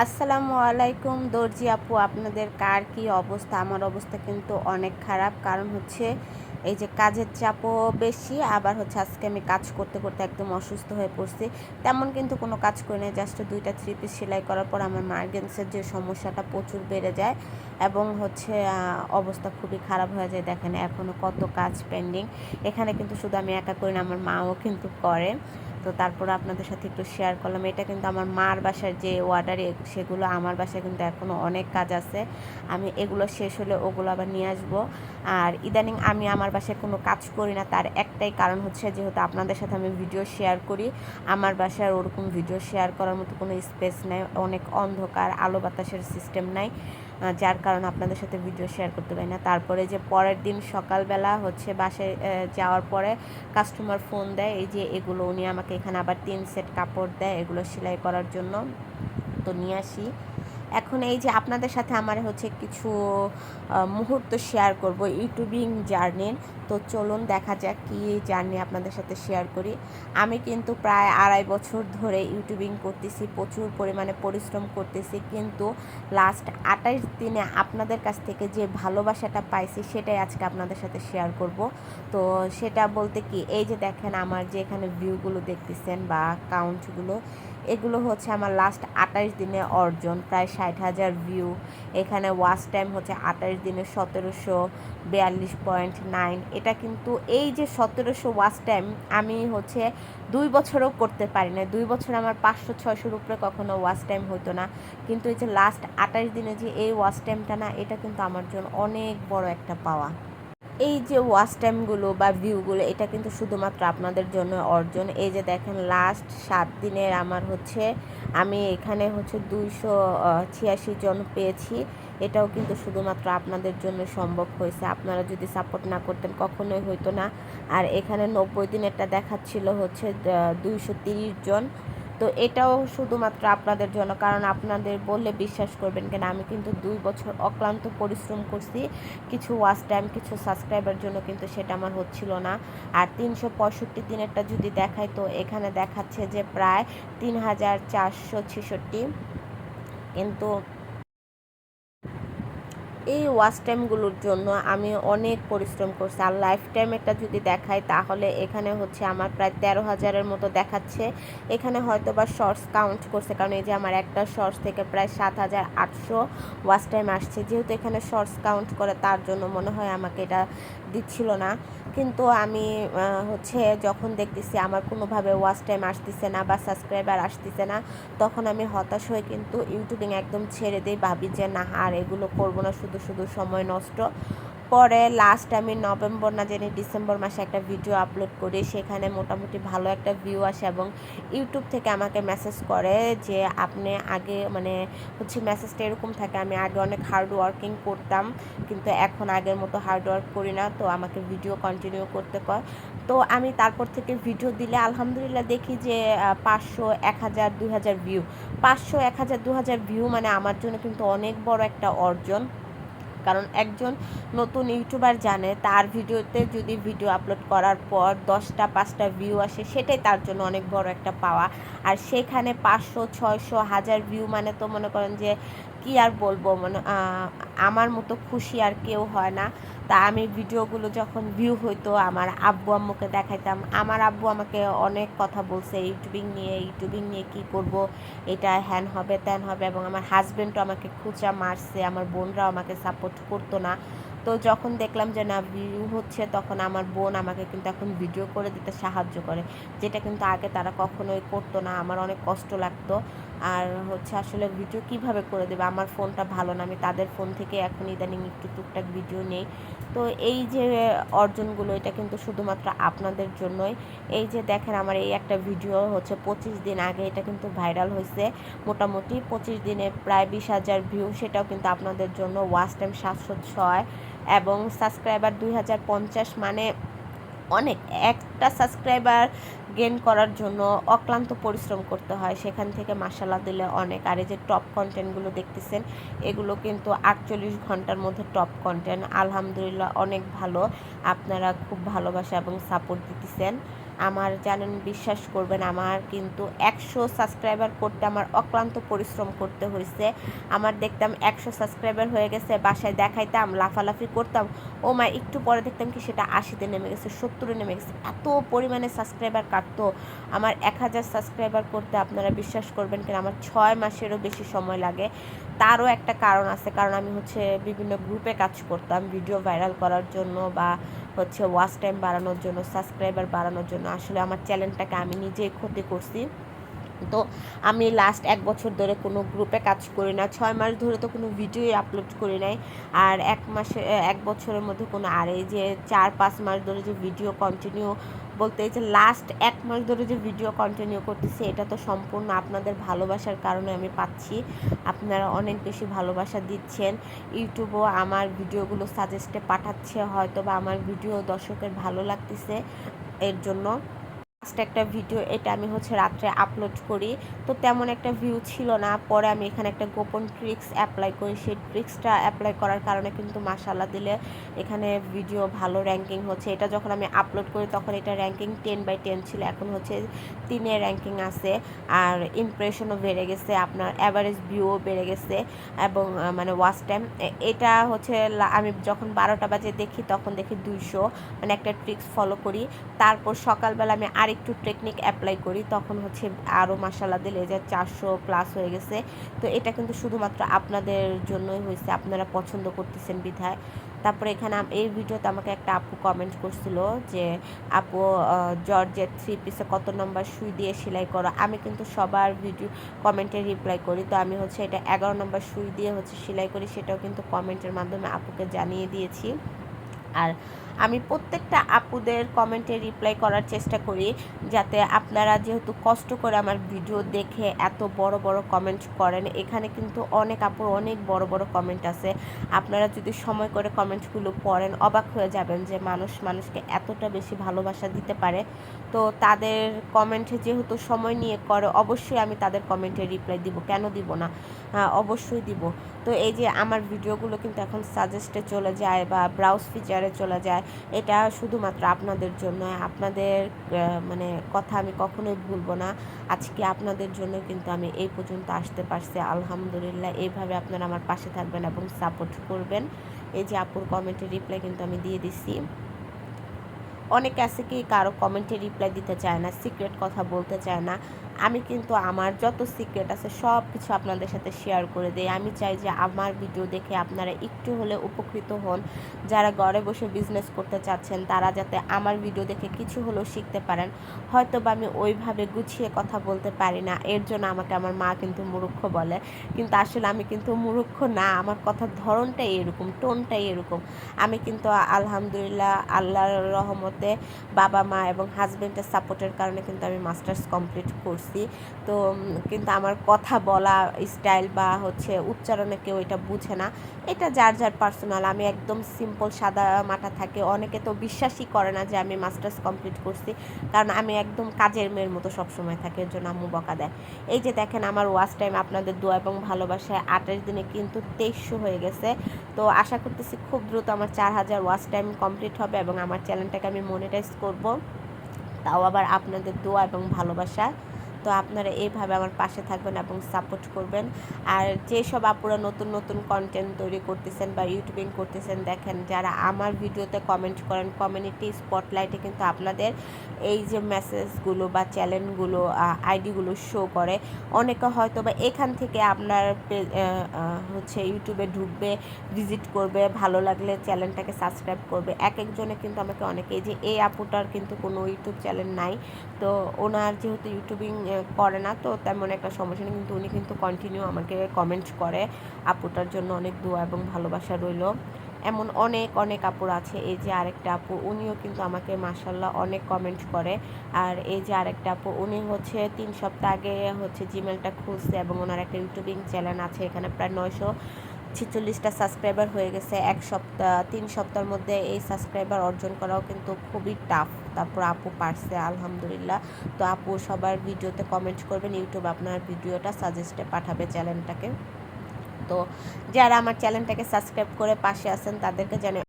আসসালামু আলাইকুম দর্জি আপু, আপনাদের কার কি অবস্থা? আমার অবস্থা কিন্তু অনেক খারাপ। কারণ হচ্ছে এই যে কাজের চাপও বেশি, আবার হচ্ছে আজকে আমি কাজ করতে করতে একদম অসুস্থ হয়ে পড়ছি। তেমন কিন্তু কোনো কাজ করি না, জাস্ট 2টা 3 পিস সেলাই করার পর আমার মাইগ্রেনসের যে সমস্যাটা প্রচুর বেড়ে যায় এবং হচ্ছে অবস্থা খুবই খারাপ হয়ে যায়। দেখেন এখনও কত কাজ পেন্ডিং। এখানে কিন্তু শুধু আমি একা করি না, আমার মাও কিন্তু করে। তো তারপরে আপনাদের সাথে একটু শেয়ার করলাম। এটা কিন্তু আমার মার বাসার যে অর্ডার, সেগুলো আমার বাসায় কিন্তু এখনও অনেক কাজ আছে। আমি এগুলো শেষ হলে ওগুলো আবার নিয়ে আসবো। আর ইদানিং আমি আমার বাসায় কোনো কাজ করি না, তার একটাই কারণ হচ্ছে যেহেতু আপনাদের সাথে আমি ভিডিও শেয়ার করি, আমার বাসায় ওরকম ভিডিও শেয়ার করার মতো কোনো স্পেস নেই, অনেক অন্ধকার, আলো বাতাসের সিস্টেম নাই, যার কারণে আপনাদের সাথে ভিডিও শেয়ার করতে পারি না। তারপরে যে পরের দিন সকালবেলা হচ্ছে বাসায় যাওয়ার পরে কাস্টমার ফোন দেয়, এই যে এগুলো উনি আমাকে এখানে আবার 3 সেট কাপড় দেয় এগুলো সেলাই করার জন্য, তো নিয়ে আসি। এখন এই যে আপনাদের সাথে আমার হচ্ছে কিছু মুহূর্ত শেয়ার করব ইউটিউবিং জার্নির। তো চলুন দেখা যাক কী জার্নি আপনাদের সাথে শেয়ার করি। আমি কিন্তু প্রায় 2.5 বছর ধরে ইউটিউবিং করতেছি, প্রচুর পরিমাণে পরিশ্রম করতেছি, কিন্তু লাস্ট 28 দিনে আপনাদের কাছ থেকে যে ভালোবাসাটা পাইছি সেটাই আজকে আপনাদের সাথে শেয়ার করব। তো সেটা বলতে কি, এই যে দেখেন আমার যে এখানে ভিউগুলো দেখতেছেন বা কাউন্টগুলো, এগুলো হচ্ছে আমার লাস্ট 28 দিনে অর্জন, প্রায় 60,000 ভিউ। এখানে ওয়াচ টাইম হচ্ছে 28 দিনে 1742.9। এটা কিন্তু এই যে 1700 ওয়াচ টাইম আমি হচ্ছে 2 বছরও করতে পারি না। 2 বছর আমার 500-600-র উপরে কখনো ওয়াচ টাইম হতো না, কিন্তু এই যে লাস্ট 28 দিনে যে এই ওয়াচ টাইমটা না, এটা কিন্তু আমার জন্য অনেক বড় একটা পাওয়া। এই যে ওয়াচ টাইমগুলো বা ভিউগুলো, এটা কিন্তু শুধুমাত্র আপনাদের জন্য অর্জন। এই যে দেখেন লাস্ট 7 দিনের আমার হচ্ছে, আমি এখানে হচ্ছে 286 জন পেয়েছি। এটাও কিন্তু শুধুমাত্র আপনাদের জন্য সম্ভব হয়েছে, আপনারা যদি সাপোর্ট না করতেন কখনোই হইতো না। আর এখানে 90 দিনেরটা দেখাচ্ছিল হচ্ছে 230 জন। তো এটাও শুধুমাত্র আপনাদের জন্য, কারণ আপনাদের বললে বিশ্বাস করবেন কেন, আমি কিন্তু 2 বছর অক্লান্ত পরিশ্রম করছি কিছু ওয়াচ টাইম, কিছু সাবস্ক্রাইবার জন্য, কিন্তু সেটা আমার হচ্ছিল না। আর 365 দিনেরটা যদি দেখাই, তো এখানে দেখাচ্ছে যে প্রায় 3466, কিন্তু এই ওয়াচ টাইমগুলোর জন্য আমি অনেক পরিশ্রম করছি। আর লাইফ টাইমেরটা যদি দেখাই, তাহলে এখানে হচ্ছে আমার প্রায় 13,000-এর মতো দেখাচ্ছে। এখানে হয়তো বা শর্টস কাউন্ট করছে, কারণ এই যে আমার একটা শর্টস থেকে প্রায় 7,800 ওয়াচ টাইম আসছে। যেহেতু এখানে শর্টস কাউন্ট করে, তার জন্য মনে হয় আমাকে এটা দিচ্ছিল না। কিন্তু আমি হচ্ছে যখন দেখতেছি আমার কোনোভাবে ওয়াচ টাইম আসতেছে না বা সাবস্ক্রাইবার আসতেছে না, তখন আমি হতাশ হয়ে কিন্তু ইউটিউবিং একদম ছেড়ে দিই, ভাবি যে না আর এগুলো করবো না, শুধু শুধু সময় নষ্ট। পরে লাস্ট আমি নভেম্বর না জানি ডিসেম্বর মাসে একটা ভিডিও আপলোড করি, সেখানে মোটামুটি ভালো একটা ভিউ আসে এবং ইউটিউব থেকে আমাকে মেসেজ করে যে আপনি আগে মানে হচ্ছে মেসেজটা এরকম থাকে, আমি আগে অনেক হার্ড ওয়ার্কিং করতাম, কিন্তু এখন আগের মতো হার্ড ওয়ার্ক করি না, তো আমাকে ভিডিও কন্টিনিউ করতে কয়। তো আমি তারপর থেকে ভিডিও দিলে আলহামদুলিল্লাহ দেখি যে 500, 1000, 2000 ভিউ। 500, 1000, 2000 ভিউ মানে আমার জন্য কিন্তু অনেক বড় একটা অর্জন। কারণ একজন নতুন ইউটিউবার জানে তার ভিডিওতে যদি ভিডিও আপলোড করার পর 10টা 5টা ভিউ আসে, সেটাই তার জন্য অনেক বড় একটা পাওয়া। আর সেখানে 500, 600, 1000 ভিউ মানে তো মনে করেন যে কি আর বলবো, মানে আমার মতো খুশি আর কেউ হয় না। তা আমি ভিডিওগুলো যখন ভিউ হইতো আমার আব্বু আম্মুকে দেখাইতাম, আমার আব্বু আমাকে অনেক কথা বলছে ইউটিউবিং নিয়ে কী করব, এটা হ্যান হবে ত্যান হবে, এবং আমার হাজব্যান্ডও আমাকে খুচা মারছে, আমার বোনরাও আমাকে সাপোর্ট করতো না। তো যখন দেখলাম যে না ভিউ হচ্ছে, তখন আমার বোন আমাকে কিন্তু এখন ভিডিও করে দিতে সাহায্য করে, যেটা কিন্তু আগে তারা কখনোই করতো না, আমার অনেক কষ্ট লাগতো। আর হচ্ছে আসলে ভিডিও কিভাবে করে দেবে, আমার ফোনটা ভালো না, আমি তাদের ফোন থেকে এখন ইদানিং একটু টুকটাক ভিডিও নেই। তো এই যে অর্জনগুলো, এটা কিন্তু শুধুমাত্র আপনাদের জন্যই। এই যে দেখেন আমার এই একটা ভিডিও হচ্ছে 25 দিন আগে, এটা কিন্তু ভাইরাল হয়েছে, মোটামুটি 25 দিনে প্রায় 20,000 ভিউ, সেটাও কিন্তু আপনাদের জন্য। ওয়াচ টাইম 706 এবং সাবস্ক্রাইবার 2050, মানে অনেক। একটা সাবস্ক্রাইবার গেন করার জন্য অক্লান্ত পরিশ্রম করতে হয়, সেখান থেকে মাশাআল্লাহ দিলে অনেক। আর এই যে টপ কন্টেন্টগুলো দেখতেছেন, এগুলো কিন্তু 48 ঘন্টার মধ্যে টপ কন্টেন্ট, আলহামদুলিল্লাহ অনেক ভালো। আপনারা খুব ভালোবাসা এবং সাপোর্ট দিতেছেন। আমার জানেন, বিশ্বাস করবেন, আমার কিন্তু 100 সাবস্ক্রাইবার করতে আমার অক্লান্ত পরিশ্রম করতে হয়েছে। আমার দেখতাম 100 সাবস্ক্রাইবার হয়ে গেছে, বাসায় দেখাইতাম, লাফালাফি করতাম, ও মা একটু পরে দেখতাম কি সেটা 80-তে নেমে গেছে, 70-এ নেমে গেছে, এত পরিমাণে সাবস্ক্রাইবার কাটতো। আমার 1000 সাবস্ক্রাইবার করতে আপনারা বিশ্বাস করবেন কিনা আমার 6 মাসেরও বেশি সময় লাগে। তারও একটা কারণ আছে, কারণ আমি হচ্ছে বিভিন্ন গ্রুপে কাজ করতাম ভিডিও ভাইরাল করার জন্য বা হচ্ছে ওয়াচ টাইম বাড়ানোর জন্য, সাবস্ক্রাইবার বাড়ানোর জন্য। আসলে আমার চ্যানেলটাকে আমি নিজেই ক্ষতি করছি। তো আমি লাস্ট 1 বছর ধরে কোনো গ্রুপে কাজ করি না, 6 মাস ধরে তো কোনো ভিডিওই আপলোড করি নাই। আর 1 বছরের মধ্যে কোনো, আর এই যে 4-5 মাস ধরে যে ভিডিও কন্টিনিউ, বলতে এই যে লাস্ট 1 মাস ধরে যে ভিডিও কন্টিনিউ করতেছি, এটা তো সম্পূর্ণ আপনাদের ভালোবাসার কারণে আমি পাচ্ছি। আপনারা অনেক বেশি ভালোবাসা দিচ্ছেন, ইউটিউবও আমার ভিডিওগুলো সাজেস্টে পাঠাচ্ছে, হয়তো বা আমার ভিডিও দর্শকের ভালো লাগতেছে এর জন্য। লাস্ট একটা ভিডিও, এটা আমি হচ্ছে রাত্রে আপলোড করি, তো তেমন একটা ভিউ ছিল না। পরে আমি এখানে একটা গোপন ট্রিক্স অ্যাপ্লাই করি, সেই ট্রিক্সটা অ্যাপ্লাই করার কারণে কিন্তু মাশাআল্লাহ দিলে এখানে ভিডিও ভালো র্যাঙ্কিং হচ্ছে। এটা যখন আমি আপলোড করি তখন এটা র্যাঙ্কিং 10/10 ছিল, এখন হচ্ছে 3-এ র্যাঙ্কিং আছে। আর ইমপ্রেশনও বেড়ে গেছে, আপনার অ্যাভারেজ ভিউও বেড়ে গেছে, এবং মানে ওয়াচ টাইম, এটা হচ্ছে আমি যখন 12টা বাজে দেখি তখন দেখি 200, মানে একটা ট্রিক্স ফলো করি। তারপর সকালবেলা আমি আরেকটু টেকনিক অ্যাপ্লাই করি, তখন হচ্ছে আরও মাশাআল্লাহ দিলে যে 400+ হয়ে গেছে। তো এটা কিন্তু শুধুমাত্র আপনাদের জন্যই হয়েছে, আপনারা পছন্দ করতেছেন বিধায়। তারপরে এখানে এই ভিডিওতে আমাকে একটা আপু কমেন্ট করছিল যে আপু, জর্জেট 3 পিসে কত নম্বর সুই দিয়ে সেলাই করো। আমি কিন্তু সবার ভিডিও কমেন্টে রিপ্লাই করি, তো আমি হচ্ছে এটা 11 নম্বর সুই দিয়ে হচ্ছে সেলাই করি, সেটাও কিন্তু কমেন্টের মাধ্যমে আপুকে জানিয়ে দিয়েছি। আর আমি প্রত্যেকটা আপুদের কমেন্টে রিপ্লাই করার চেষ্টা করি, যাতে আপনারা যেহেতু কষ্ট করে আমার ভিডিও দেখে এত বড় বড় কমেন্ট করেন, এখানে কিন্তু অনেক আপুর অনেক বড় বড় কমেন্ট আছে। আপনারা যদি সময় করে কমেন্টগুলো পড়েন অবাক হয়ে যাবেন যে মানুষ মানুষকে এতটা বেশি ভালোবাসা দিতে পারে। তো তাদের কমেন্টে যেহেতু সময় নিয়ে করে, অবশ্যই আমি তাদের কমেন্টে রিপ্লাই দিব, কেন দিব না, অবশ্যই দিব। তো এই যে আমার ভিডিওগুলো কিন্তু এখন সাজেস্টে চলে যায় বা ব্রাউজ ফিচারে চলে যায়, এটা শুধুমাত্র আপনাদের জন্য। আপনাদের মানে কথা আমি কখনোই ভুলবো না। আজকে আপনাদের জন্য কিন্তু আমি এই পর্যন্ত আসতে পারছি, আলহামদুলিল্লাহ। এইভাবে আপনারা আমার পাশে থাকবেন এবং সাপোর্ট করবেন। এই যে আপুর কমেন্টের রিপ্লাই কিন্তু আমি দিয়ে দিচ্ছি। অনেকে আছে কি কারো কমেন্টে রিপ্লাই দিতে চায় না, সিক্রেট কথা বলতে চায় না। আমি কিন্তু আমার যত সিক্রেট আছে সব কিছু আপনাদের সাথে শেয়ার করে দিই। আমি চাই যে আমার ভিডিও দেখে আপনারা একটু হলে উপকৃত হন। যারা ঘরে বসে বিজনেস করতে চাচ্ছেন তারা যাতে আমার ভিডিও দেখে কিছু হলেও শিখতে পারেন। হয়তো বা আমি ওইভাবে গুছিয়ে কথা বলতে পারি না, এর জন্য আমাকে আমার মা কিন্তু মূর্খ বলে, কিন্তু আসলে আমি কিন্তু মূর্খ না, আমার কথার ধরনটাই এরকম, টোনটাই এরকম। আমি কিন্তু আলহামদুলিল্লাহ আল্লাহর রহমতে বাবা মা এবং হাজব্যান্ডের সাপোর্টের কারণে কিন্তু আমি মাস্টার্স কমপ্লিট করছি। তো কিন্তু আমার কথা বলা স্টাইল বা হচ্ছে উচ্চারণে কেউ এটা বুঝে না, এটা যার যার পার্সোনাল। আমি একদম সিম্পল সাদা মাটা থাকে, অনেকে তো বিশ্বাসই করে না যে আমি মাস্টার্স কমপ্লিট করছি, কারণ আমি একদম কাজের মেয়ের মতো সবসময় থাকি, এর জন্য আম্মু বকা দেয়। এই যে দেখেন আমার ওয়াচ টাইম আপনাদের দোয়া এবং ভালোবাসায় 28 দিনে কিন্তু 2300 হয়ে গেছে। তো আশা করতেছি খুব দ্রুত আমার 4000 ওয়াচ টাইম কমপ্লিট হবে এবং আমার চ্যানেলটাকে আমি মনিটাইজ করব, তাও আবার আপনাদের দোয়া এবং ভালোবাসা। তো আপনারা এইভাবে আমার পাশে থাকবেন এবং সাপোর্ট করবেন। আর যেসব আপুরা নতুন নতুন কন্টেন্ট তৈরি করতেছেন বা ইউটিউবিং করতেছেন, দেখেন যারা আমার ভিডিওতে কমেন্ট করেন, কমিউনিটি স্পটলাইটে কিন্তু আপনাদের এই যে মেসেজগুলো বা চ্যানেলগুলো আইডিগুলো শো করে। অনেকে হয়তো বা এখান থেকে আপনার হচ্ছে ইউটিউবে ঢুকবে, ভিজিট করবে, ভালো লাগলে চ্যানেলটাকে সাবস্ক্রাইব করবে। এক একজনে কিন্তু আমাকে অনেকেই, যে এই আপুটার কিন্তু কোনো ইউটিউব চ্যানেল নাই, তো ওনার যেহেতু ইউটিউবিং করে না, তো তেমন একটা সমস্যা নেই, কিন্তু উনি কিন্তু কন্টিনিউ আমাকে কমেন্ট করে। আপুটার জন্য অনেক দোয়া এবং ভালোবাসা রইল। এমন অনেক অনেক আপুর আছে। এই যে আরেকটা আপু, উনিও কিন্তু আমাকে মাশাল্লাহ অনেক কমেন্ট করে। আর এই যে আরেকটা আপু, উনি হচ্ছে 3 সপ্তাহ আগে হচ্ছে জিমেলটা খুলছে এবং ওনার একটা ইউটিউবিং চ্যানেল আছে, এখানে প্রায় 946টা সাবস্ক্রাইবার হয়ে গেছে 3 সপ্তাহের মধ্যে। এই সাবস্ক্রাইবার অর্জন করাও কিন্তু খুবই টাফ, তারপর আপু পারছে আলহামদুলিল্লাহ। তো আপু সবার ভিডিওতে কমেন্ট করবেন, ইউটিউব আপনার ভিডিওটা সাজেস্টে পাঠাবে চ্যানেলটাকে। তো যারা আমার চ্যানেলটাকে সাবস্ক্রাইব করে পাশে আছেন তাদেরকে জানাই